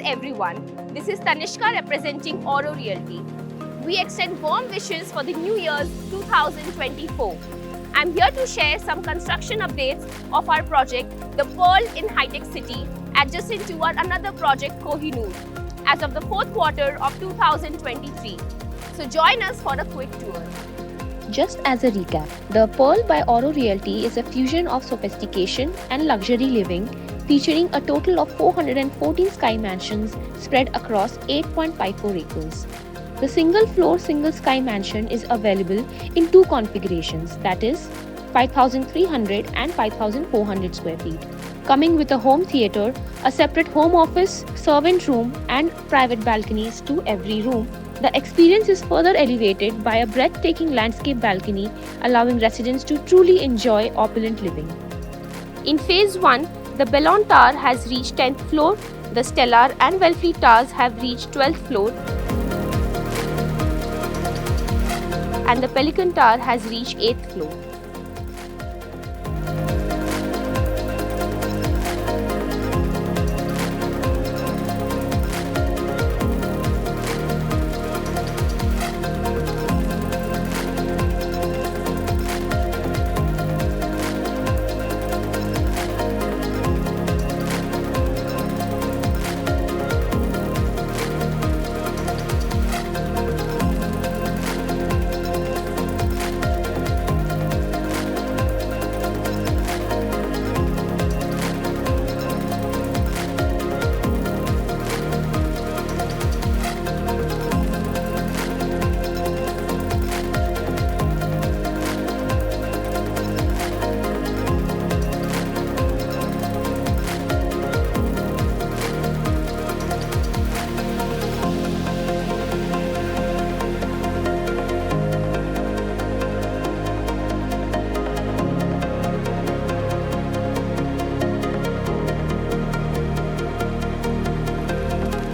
everyone, this is Tanishka representing Auro Realty. We extend warm wishes for the New Year's 2024. I'm here to share some construction updates of our project, The Pearl in HITEC City, adjacent to our another project, Kohinoor, as of the fourth quarter of 2023. So join us for a quick tour. Just as a recap, The Pearl by Auro Realty is a fusion of sophistication and luxury living, featuring a total of 414 sky mansions spread across 8.54 acres. The single-floor, single-sky mansion is available in two configurations, that is, 5,300 and 5,400 square feet, coming with a home theatre, a separate home office, servant room, and private balconies to every room. The experience is further elevated by a breathtaking landscape balcony, allowing residents to truly enjoy opulent living. In Phase 1, the Bellon Tower has reached 10th floor, the Stellar and Wellfleet Towers have reached 12th floor, and the Pelican Tower has reached 8th floor.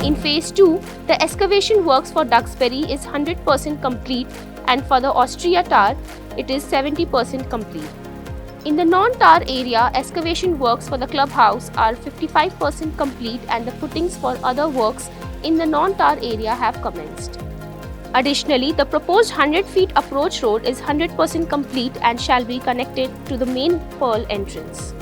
In Phase 2, the excavation works for Duxbury is 100% complete, and for the Austria Tower, it is 70% complete. In the non-tower area, excavation works for the clubhouse are 55% complete, and the footings for other works in the non-tower area have commenced. Additionally, the proposed 100-feet approach road is 100% complete and shall be connected to the main Pearl entrance.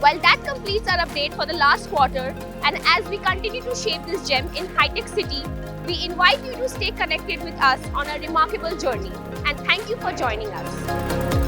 Well, that completes our update for the last quarter, and as we continue to shape this gem in HITEC City, we invite you to stay connected with us on a remarkable journey, and thank you for joining us.